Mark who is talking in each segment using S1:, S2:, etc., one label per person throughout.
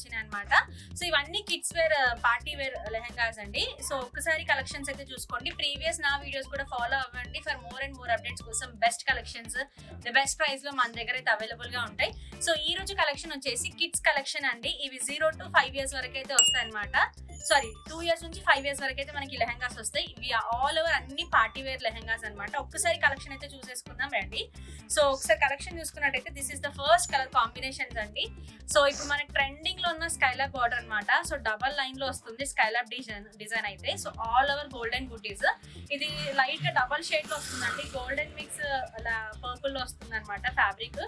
S1: వచ్చినాయి అనమాట. సో ఇవన్నీ kids wear party wear lehengas అండి. సో ఒక్కసారి కలెక్షన్స్ అయితే చూసుకోండి. ప్రీవియస్ నా వీడియోస్ కూడా ఫాలో అవ్వండి for more and more updates కోసం. Best collections the best price లో మన దగ్గర అయితే అవైలబుల్ గా ఉంటాయి. సో ఈ రోజు కలెక్షన్ వచ్చేసి కిడ్స్ కలెక్షన్ అండి. ఇవి 0 to 5 years వరకు అయితే వస్తాయి అనమాట. సారీ 2 years నుంచి 5 years వరకు అయితే మనకి లెహంగాస్ వస్తాయి. ఇవి ఆల్ ఓవర్ అన్ని పార్టీ వేర్ లెహంగాస్ అనమాట. ఒక్కసారి కలెక్షన్ అయితే చూసేసుకుందాం రండి. సో ఒకసారి కలెక్షన్ చూసుకున్నట్టయితే this is the first colour combinations అండి. సో ఇప్పుడు మనకి ట్రెండింగ్ లో ఉన్న స్కైలాబ్ బార్డర్ అనమాట. సో డబల్ లైన్ లో వస్తుంది స్కైలాబ్ డిజైన్ అయితే. సో ఆల్ ఓవర్ గోల్డెన్ బూటీస్. ఇది లైట్ గా డబల్ షేడ్ లో వస్తుందండి. గోల్డెన్ మిక్స్ అలా పర్పుల్ లో వస్తుంది అనమాట ఫ్యాబ్రిక్.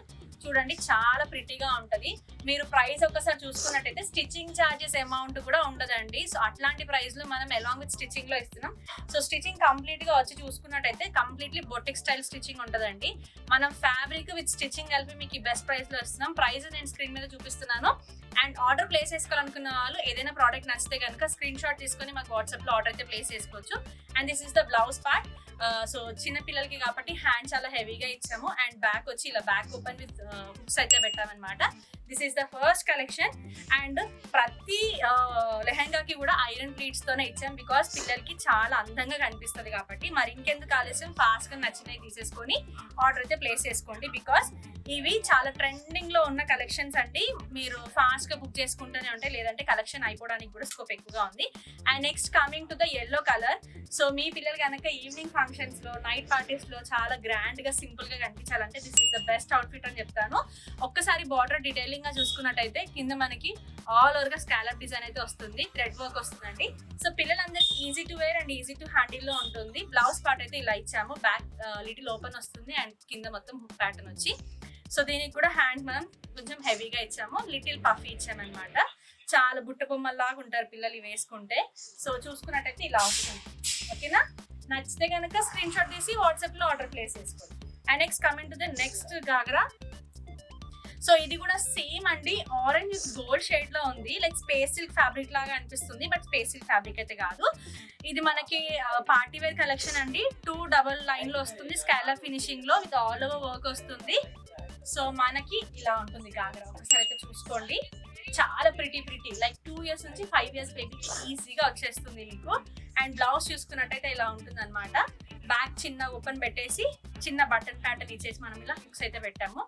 S1: చూడండి చాలా ప్రిటీగా ఉంటది. మీరు ప్రైస్ ఒకసారి చూసుకున్నట్టయితే స్టిచ్చింగ్ ఛార్జెస్ అమౌంట్ కూడా ఉండదండి. సో అట్లాంటి ప్రైస్ లో మనం అలాంగ్ విత్ స్టిచ్చింగ్ లో ఇస్తున్నాం. సో స్టిచ్చింగ్ కంప్లీట్ గా వచ్చి చూసుకున్నట్టయితే కంప్లీట్లీ బొటిక్ స్టైల్ స్టిచ్చింగ్ ఉంటదండి. మనం ఫ్యాబ్రిక్ విత్ స్టిచ్చింగ్ కలిపి మీకు బెస్ట్ ప్రైస్ లో ఇస్తున్నాం. ప్రైస్ నేను స్క్రీన్ మీద చూపిస్తున్నాను. అండ్ ఆర్డర్ ప్లేస్ చేసుకోవాలనుకున్న వాళ్ళు ఏదైనా ప్రోడక్ట్ నచ్చితే కనుక స్క్రీన్ షాట్ తీసుకొని మాకు వాట్సాప్ లో ఆర్డర్ అయితే ప్లేస్ చేసుకోవచ్చు. And this is the blouse part. So చిన్న పిల్లలకి కాబట్టి హ్యాండ్ చాలా హెవీగా ఇచ్చాము. అండ్ బ్యాక్ వచ్చి ఇలా బ్యాక్ ఓపెన్ విత్ హుక్స్ అయితే పెట్టామన్నమాట. This is the first collection. And ప్రతి లెహంగాకి కూడా ఐరన్ ప్లీట్స్ తోనే ఇచ్చాం. బికాస్ పిల్లలకి చాలా అందంగా కనిపిస్తుంది కాబట్టి. మరి ఇంకెందుకు ఆలస్యం, ఫాస్ట్ గా నచ్చినవి తీసేసుకొని ఆర్డర్ అయితే ప్లేస్ చేసుకోండి. బికాస్ ఇవి చాలా ట్రెండింగ్ లో ఉన్న కలెక్షన్స్ అండి. మీరు ఫాస్ట్ గా బుక్ చేసుకుంటూనే ఉంటాయి, లేదంటే కలెక్షన్ అయిపోవడానికి కూడా స్కోప్ ఎక్కువగా ఉంది. And next coming to the yellow colour. So మీ పిల్లలు కనుక ఈవినింగ్ ఫంక్షన్స్ లో, నైట్ పార్టీస్ లో చాలా గ్రాండ్ గా సింపుల్ గా కనిపించాలంటే this is the best outfit అని చెప్తాను. ఒక్కసారి బార్డర్ డీటెయిలింగ్ గా చూసుకున్నట్టయితే కింద మనకి ఆల్ ఓవర్ గా స్కాలప్ డిజైన్ అయితే వస్తుంది. థ్రెడ్ వర్క్ వస్తుందండి. సో పిల్లలందరికీ easy to wear and easy to handle లో ఉంటుంది. బ్లౌజ్ పార్ట్ అయితే ఇలా ఇచ్చాము. బ్యాక్ లిటిల్ ఓపెన్ వస్తుంది అండ్ కింద మొత్తం హుక్ ప్యాటర్న్ వచ్చి. సో దీనికి కూడా హ్యాండ్ మనం కొంచెం హెవీగా ఇచ్చాము. లిటిల్ పఫీ ఇచ్చామన్నమాట. చాలా బుట్ట బొమ్మల్లాగా ఉంటారు పిల్లలు వేసుకుంటే. సో చూసుకున్నట్టయితే ఇలా వస్తుంది. ఓకేనా? నచ్చితే కనుక స్క్రీన్ షాట్ తీసి వాట్సాప్ లో ఆర్డర్ ప్లేస్ చేసుకోండి. And next coming to the next ghagra. So ఇది కూడా సేమ్ అండి. ఆరెంజ్ విత్ గోల్డ్ షేడ్ లో ఉంది. లైక్ స్పేస్ సిల్క్ ఫ్యాబ్రిక్ లాగా అనిపిస్తుంది, బట్ స్పేస్ సిల్క్ ఫ్యాబ్రిక్ అయితే కాదు. ఇది మనకి పార్టీ వేర్ కలెక్షన్ అండి. 2 డబల్ లైన్ లో వస్తుంది. స్కాలప్ ఫినిషింగ్ లో విత్ ఆల్ ఓవర్ వర్క్ వస్తుంది. సో మనకి ఇలా ఉంటుంది గాగ్రా. ఒకసారి అయితే చూసుకోండి. చాలా ప్రిటీ లైక్ 2 years నుంచి 5 years బేబీకి ఈజీగా వచ్చేస్తుంది మీకు. అండ్ బ్లౌజ్ చూసుకున్నట్టయితే ఇలా ఉంటుంది అనమాట. బ్యాక్ చిన్న ఓపెన్ పెట్టేసి చిన్న బటన్ ప్యాటర్న్ ఇచ్చేసి మనం ఇలా హుక్స్ అయితే పెట్టాము.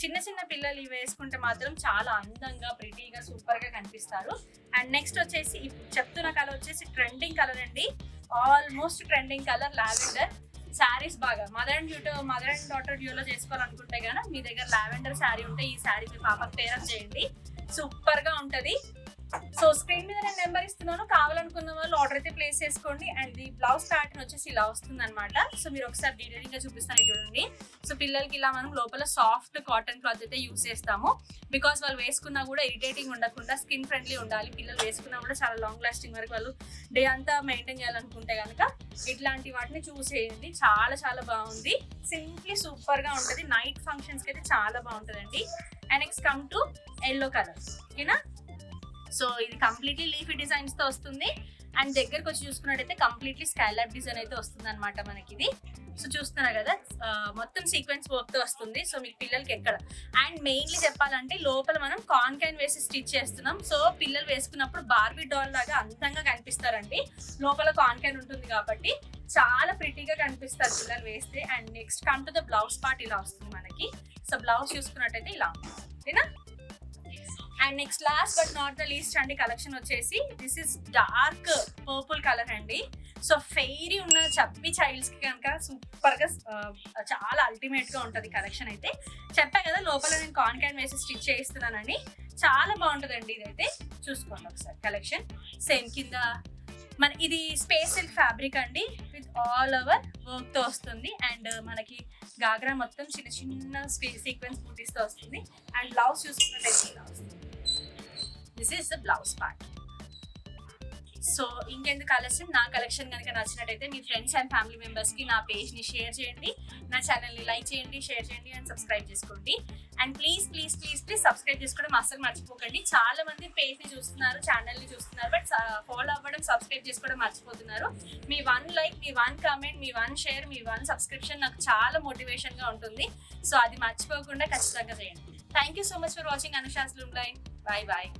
S1: చిన్న పిల్లలు ఇవి వేసుకుంటే మాత్రం చాలా అందంగా ప్రిటీగా సూపర్ గా కనిపిస్తారు. అండ్ నెక్స్ట్ వచ్చేసి చెప్తున్న కలర్ వచ్చేసి ట్రెండింగ్ కలర్ అండి. Almost trending colour lavender. Saris బాగా మదర్ అండ్ డాటర్ డ్యూలో చేసుకోవాలనుకుంటే కనుక మీ దగ్గర లావెండర్ శారీ ఉంటే ఈ శారీ మీ పాపకు పేరప్ చేయండి. సూపర్ గా ఉంటది. సో స్క్రీన్ మీద నేను నెంబర్ ఇస్తున్నాను. కావాలనుకున్న వాళ్ళు ఆర్డర్ అయితే ప్లేస్ చేసుకోండి. అండ్ ఈ బ్లౌజ్ ప్యాటర్న్ వచ్చేసి ఇలా వస్తుంది అనమాట. సో మీరు ఒకసారి డీటెయిలింగ్ గా చూపిస్తాను చూడండి. సో పిల్లలకి ఇలా మనం లోపల సాఫ్ట్ కాటన్ క్లాత్ అయితే యూస్ చేస్తాము. బికాస్ వాళ్ళు వేసుకున్నా కూడా ఇరిటేటింగ్ ఉండకుండా స్కిన్ ఫ్రెండ్లీ ఉండాలి. పిల్లలు వేసుకున్నా కూడా చాలా లాంగ్ లాస్టింగ్ వరకు వాళ్ళు డే అంతా మెయింటైన్ చేయాలనుకుంటే కనుక ఇట్లాంటి వాటిని చూస్ చేయండి. చాలా బాగుంది. సింప్లీ సూపర్ గా ఉంటది. నైట్ ఫంక్షన్స్ కి అయితే చాలా బాగుంటదండి. And next come to yellow colour. ఓకేనా? సో ఇది కంప్లీట్లీ లీఫీ డిజైన్స్ తో వస్తుంది. అండ్ దగ్గరకు వచ్చి చూసుకున్నట్టయితే కంప్లీట్లీ స్కైలాప్ డిజైన్ అయితే వస్తుంది అనమాట మనకి ఇది. సో చూస్తున్నారు కదా, మొత్తం సీక్వెన్స్ వర్క్ తో వస్తుంది. సో మీకు పిల్లలకి ఎక్కడ. అండ్ మెయిన్లీ చెప్పాలంటే లోపల మనం కాన్ క్యాన్ వేసి స్టిచ్ చేస్తున్నాం. సో పిల్లలు వేసుకున్నప్పుడు బార్బీ డాల్ లాగా అందంగా కనిపిస్తారండి. లోపల కాన్ క్యాన్ ఉంటుంది కాబట్టి చాలా ప్రిటీగా కనిపిస్తారు పిల్లలు వేస్తే. And next come to the blouse part ఇలా వస్తుంది మనకి. సో బ్లౌజ్ చూసుకున్నట్టయితే ఇలా ఉంటుంది. ఓకేనా? And next last but not the least అండి కలెక్షన్ వచ్చేసి this is dark purple colour అండి. సో ఫెయిరీ ఉన్న చబ్బీ చైల్డ్స్ కి కనుక సూపర్ గా చాలా అల్టిమేట్ గా ఉంటది కలెక్షన్ అయితే. చెప్పా కదా లోపల నేను కాన్ క్యాన్ వేసి స్టిచ్ చేయిస్తున్నానని. చాలా బాగుంటదండి ఇదైతే. చూసుకోండి ఒకసారి కలెక్షన్. సేమ్ కింద మన ఇది స్పేస్ సిల్క్ ఫ్యాబ్రిక్ అండి విత్ ఆల్ ఓవర్ వర్క్ తో వస్తుంది. అండ్ మనకి గాగ్రా మొత్తం చిన్న సీక్వెన్స్ బూటీస్ తో వస్తుంది. అండ్ బ్లౌజ్ చూసుకున్నట్టయితే ఇలా వస్తుంది. This is the blouse part. So ఇంకెందుకు ఆలస్యం, నా కలెక్షన్ కనుక నచ్చినట్టయితే మీ ఫ్రెండ్స్ అండ్ ఫ్యామిలీ మెంబర్స్ కి నా పేజ్ ని షేర్ చేయండి, నా ఛానల్ ని లైక్ చేయండి, షేర్ చేయండి అండ్ సబ్స్క్రైబ్ చేసుకోండి. అండ్ ప్లీజ్ సబ్స్క్రైబ్ చేసుకోవడం అస్సలు మర్చిపోకండి. చాలా మంది పేజ్ ని చూస్తున్నారు, ఛానల్ ని చూస్తున్నారు, బట్ ఫాలో అవ్వడం, సబ్స్క్రైబ్ చేసుకోవడం మర్చిపోతున్నారు. మీ 1 లైక్, మీ 1 కామెంట్, మీ 1 షేర్, మీ 1 సబ్స్క్రిప్షన్ నాకు చాలా మోటివేషన్ గా ఉంటుంది. సో అది మర్చిపోకుండా ఖచ్చితంగా చేయండి. Thank you so much for watching Anusha's loom line. Bye.